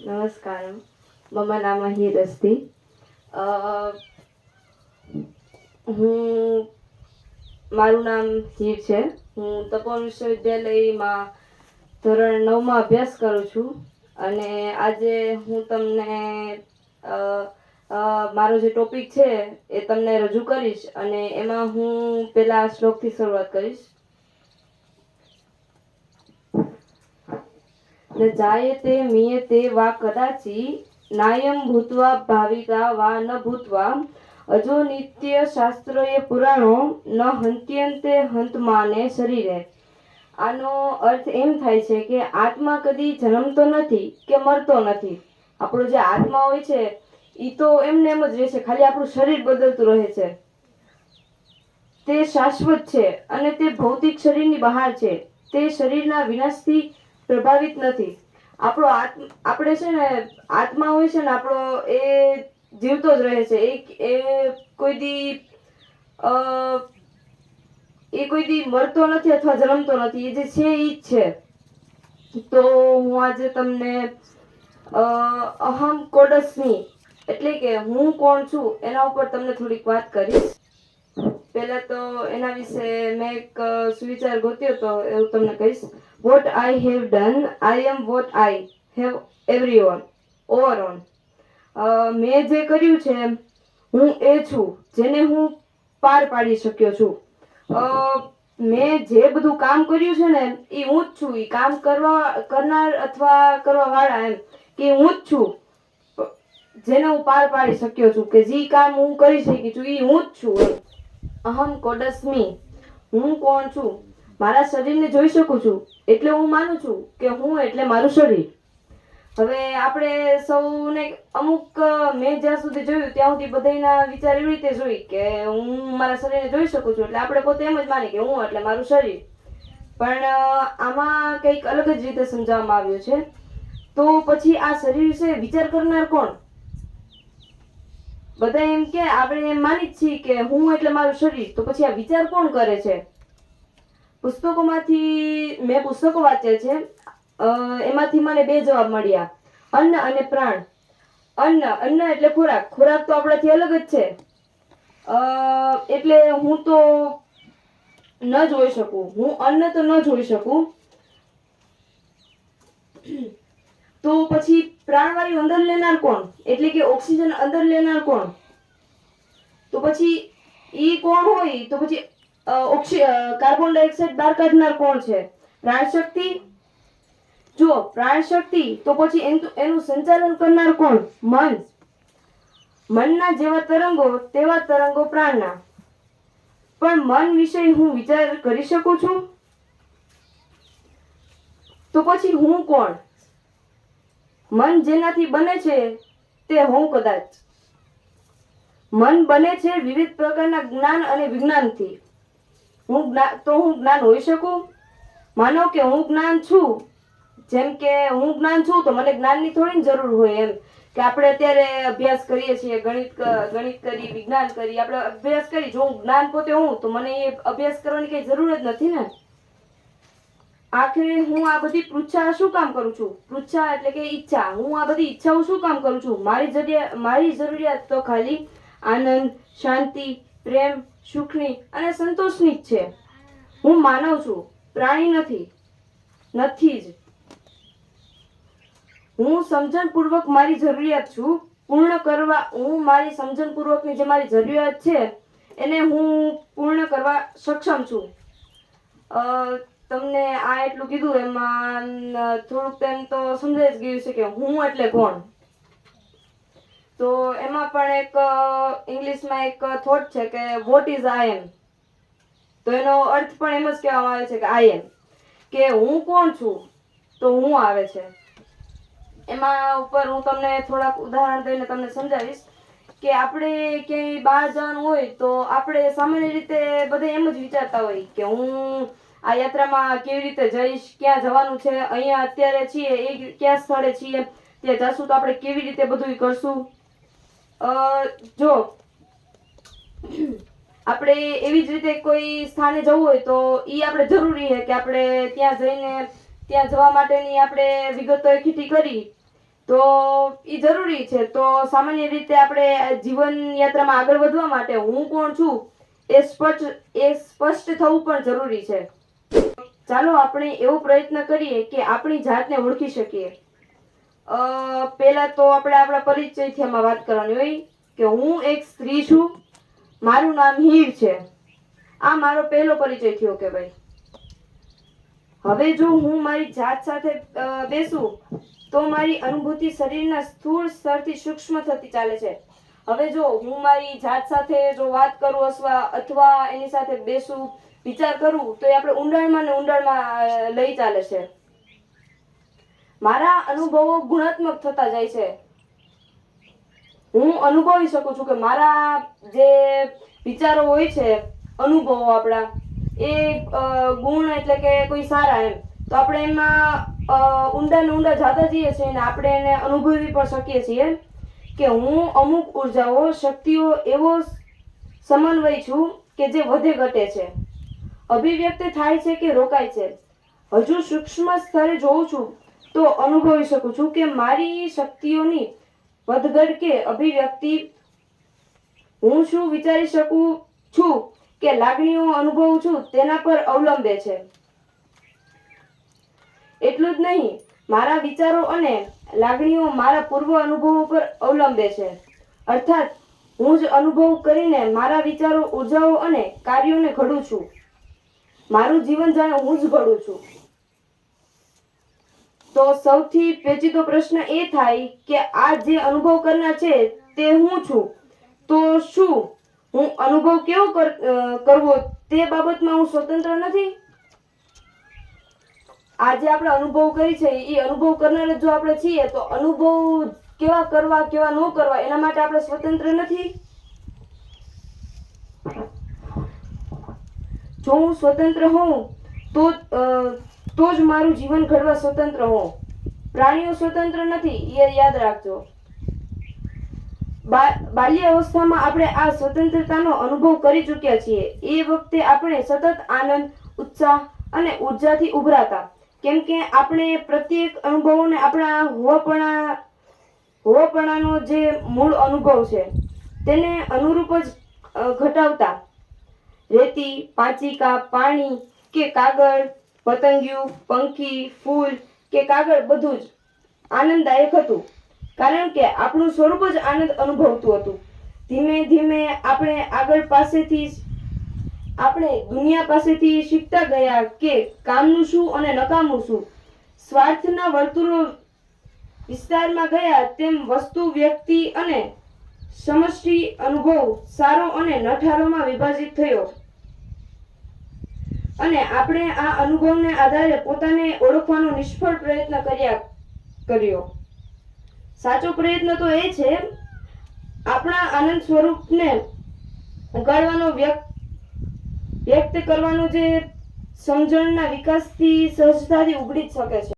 नमस्कारं मम नाम हीर अस्ति હું મારું નામ હીર છે. હું તપોવન વિશ્વવિદ્યાલયમાં ધોરણ 9માં અભ્યાસ કરું છું અને આજે હું તમને મારો જે ટોપિક છે એ તમને રજૂ કરીશ અને એમાં હું પહેલા શ્લોકથી શરૂઆત કરીશ. न जायते मीयते वा कदाचि नायं भूत्वा भाविका वा न भूत्वा अजो नित्य शास्त्रोये पुराणो न हंत्यन्ते हंतमाने शरीरे. આનો અર્થ એમ થાય છે કે આત્મા કદી જન્મતો નથી કે મરતો નથી. આપણો જે આત્મા હોય છે એ તો એમને એમ જ રહે છે, ખાલી આપણું શરીર બદલતું રહે છે. તે શાશ્વત છે અને તે ભૌતિક શરીરની બહાર છે. તે શરીરના વિનાશથી પ્રભાવિત નથી. આપણો આપણે છે ને આત્મા હોય છે ને આપણો એ જીવતો જ રહે છે. એ કોઈ દી મરતો નથી અથવા જન્મતો નથી. એ જે છે એ જ છે. તો હું આજે તમને અહમ કોડસ્મી એટલે કે હું કોણ છું એના ઉપર તમને થોડીક વાત કરીશ. પહેલા તો એના વિશે મેં એક સુવિચાર ગોત્યો તો એવું તમને કહીશ. What I have done, I am what I have everyone overall. મેં જે કર્યું છે હું એ છું જેને હું પાર પાડી શક્યો છું. મેં જે બધું કામ કર્યું છે ને એ હું જ છું. એ કામ કરનાર અથવા કરવા વાળા એમ કે હું જ છું જેને હું પાર પાડી શક્યો છું, કે જે કામ હું કરી શકી છું એ હું જ છું. અહમ કોડસ્મી, હું કોણ છું? મારા શરીરને જોઈ શકું છું એટલે હું માનું છું કે હું એટલે મારું શરીર. હવે આપણે સૌને અમુક મેં જ્યાં સુધી જોયું ત્યાં સુધી બધાના વિચાર એવી રીતે જોઈ કે હું મારા શરીરને જોઈ શકું છું એટલે આપણે પોતે એમ જ માની કે હું એટલે મારું શરીર. પણ આમાં કંઈક અલગ જ રીતે સમજાવવામાં આવ્યું છે. તો પછી આ શરીર વિશે વિચાર કરનાર કોણ? બધા એમ કે આપણે એમ માની જ છીએ કે હું એટલે મારું શરીર, તો પછી આ વિચાર કોણ કરે છે? પુસ્તકોમાંથી મેં પુસ્તકો વાંચ્યા છે. એમાંથી મને બે જવાબ મળ્યા, અન્ન અને પ્રાણ. અન્ન એટલે ખોરાક. ખોરાક તો આપણાથી અલગ જ છે એટલે હું તો ન જોઈ શકું. હું અન્ન તો ન જોઈ શકું. તો પછી પ્રાણવાયુ અંદર લેનાર કોણ? એટલે કે ઓક્સિજન અંદર લેનાર કોણ? તો પછી ઈ કોણ હોય? તો પછી કાર્બન ડાયોક્સાઇડ બહાર કાઢનાર કોણ છે? પ્રાણશક્તિ. જો પ્રાણશક્તિ, તો પછી એનું સંચાલન કરનાર કોણ? મન. મનના જેવા તરંગો તેવા તરંગો પ્રાણના. પણ મન વિશે હું વિચાર કરી શકું છું? તો પછી હું કોણ? મન જેનાથી બને છે તે હું કદાચ. મન બને છે વિવિધ પ્રકારના જ્ઞાન અને વિજ્ઞાનથી. હું જ્ઞાન હોઈ શકું? માનો કે હું જ્ઞાન છું. જેમ કે હું જ્ઞાન છું તો મને જ્ઞાનની થોડી જરૂર હોય. એમ કે આપણે અત્યારે અભ્યાસ કરીએ છીએ, ગણિત કરી, વિજ્ઞાન કરી, આપણે અભ્યાસ કરી. જો હું જ્ઞાન પોતે હું તો મને એ અભ્યાસ કરવાની કઈ જરૂર જ નથી ને. આખરે હું આ બધી પૃચ્છા શું કામ કરું છું? પૃચ્છા એટલે કે ઈચ્છા. હું આ બધી ઈચ્છાઓ શું કામ કરું છું? મારી જરૂરિયાત તો ખાલી આનંદ, શાંતિ, પ્રેમ, સુખની અને સંતોષની જ છે. હું માનવ છું, પ્રાણી નથી જ. હું સમજણપૂર્વક મારી જરૂરિયાત છું પૂર્ણ કરવા. હું મારી સમજણપૂર્વકની જે મારી જરૂરિયાત છે એને હું પૂર્ણ કરવા સક્ષમ છું. તમને આ એટલું કીધું એમાં થોડુંક તેમ તો સમજાઈ જ ગયું છે કે હું એટલે કોણ. તો એમાં પણ એક ઇંગ્લિશમાં એક થોટ છે કે વોટ ઇઝ આઈ એમ. તો એનો અર્થ પણ એમ જ કહેવામાં આવે છે કે આઈ એમ, કે હું કોણ છું. તો હું આવે છે. એમાં ઉપર હું તમને થોડાક ઉદાહરણ દઈને તમને સમજાવીશ કે આપણે ક્યાંય બહાર જવાનું હોય તો આપણે સામાન્ય રીતે બધા એમ જ વિચારતા હોય કે હું આ યાત્રામાં કેવી રીતે જઈશ, ક્યાં જવાનું છે, અહીંયા અત્યારે છીએ એ ક્યાં સ્થળે છીએ, ત્યાં જશું તો આપણે કેવી રીતે બધું કરશું. જો આપણે એવી જ રીતે કોઈ સ્થાને જવું હોય તો ઈ આપણે જરૂરી છે કે આપણે ત્યાં જઈને ત્યાં જવા માટેની આપણે વિગતો એકઠી કરી તો એ જરૂરી છે. તો સામાન્ય રીતે આપણે જીવન યાત્રામાં આગળ વધવા માટે હું કોણ છું એ સ્પષ્ટ થવું પણ જરૂરી છે. ચાલો આપણે એવો પ્રયત્ન કરીએ કે આપણી જાતને ઓળખી શકીએ. પહેલા તો આપણે આપણા પરિચયથી આમાં વાત કરવાની હોય કે હું એક સ્ત્રી છું, મારું નામ હીર છે. આ મારો પહેલો પરિચય થયો કે ભાઈ. હવે જો હું મારી જાત સાથે બેસું તો મારી અનુભૂતિ શરીરના સ્થૂળ સ્તરથી સૂક્ષ્મ થતી ચાલે છે. હવે જો હું મારી જાત સાથે જો વાત કરું અથવા એની સાથે બેસું, વિચાર કરું તો એ આપણે ઊંડાણમાં ને ઊંડાણમાં લઈ ચાલે છે. મારા અનુભવો ગુણાત્મક થતા જાય છે. હું અનુભવી શકું છું કે મારા જે વિચારો હોય છે, અનુભવો આપણા એ ગુણ એટલે કે કોઈ સારા એમ તો આપણે એમાં ઊંડા ને ઊંડા જતા જઈએ છીએ અને આપણે એને અનુભવી પણ શકીએ છીએ કે હું અમુક ઉર્જાઓ, શક્તિઓ એવો સમન્વય છું કે જે વધે ઘટે છે, અભિવ્યક્ત થાય છે કે રોકાય છે. હજુ સૂક્ષ્મ સ્તરે જોઉં છું તો અનુભવી શકું છું કે મારી શક્તિઓની વધઘટ કે અભિવ્યક્તિ હું શું વિચારી શકું છું કે લાગણીઓ અનુભવું છું તેના પર અવલંબે છે. એટલું જ નહીં, મારા વિચારો અને લાગણીઓ મારા પૂર્વ અનુભવો પર અવલંબે છે. અર્થાત હું જ અનુભવ કરીને મારા વિચારો, ઉર્જાઓ અને કાર્યોને ઘડું છું. મારું જીવન જાણે હું જ ઘડું છું. તો સૌથી પેચીદો પ્રશ્ન એ થાય કે આ જે અનુભવ કરનાર છે તે હું છું. તો શું હું અનુભવ કેવો કરવો તે બાબતમાં હું સ્વતંત્ર નથી? આ જે આપણે અનુભવ કરી છે એ અનુભવ કરનાર જો આપણે છીએ તો અનુભવ કેવા કરવા કેવા ન કરવા એના માટે આપણે સ્વતંત્ર નથી. જો હું સ્વતંત્ર હોઉં તો જ મારું જીવન ઘડવા સ્વતંત્ર હોઉં. પ્રાણીઓ સ્વતંત્ર નથી, એ યાદ રાખજો. બાલ્ય અવસ્થામાં આપણે આ સ્વતંત્રતાનો અનુભવ કરી ચૂક્યા છીએ. એ વખતે આપણે સતત આનંદ, ઉત્સાહ અને ઉર્જાથી ઉભરાતા, કેમ કે આપણે પ્રત્યેક અનુભવોને આપણા હોવાપણાનો જે મૂળ અનુભવ છે તેને અનુરૂપ જ ઘટાવતા. રેતી, પાંચિકા, પાણી કે કાગળ, પતંગિયું, પંખી, ફૂલ કે કાગળ બધું જ આનંદદાયક હતું, કારણ કે આપણું સ્વરૂપ જ આનંદ અનુભવતું હતું. ધીમે ધીમે આપણે દુનિયા પાસેથી શીખતા ગયા કે કામનું શું અને નકામું શું. સ્વાર્થના વર્તુળો વિસ્તારમાં ગયા તેમ વસ્તુ, વ્યક્તિ અને સમષ્ટિ અનુભવ સારો અને નઠારોમાં વિભાજિત થયો અને આપણે આ અનુભવને આધારે પોતાને ઓળખવાનો નિષ્ફળ પ્રયત્ન કર્યો. સાચો પ્રયત્ન તો એ છે આપણા આનંદ સ્વરૂપને ઉગાડવાનો, વ્યક્ત કરવાનો, જે સમજણના વિકાસથી સહજતાથી ઉગડી જ શકે છે.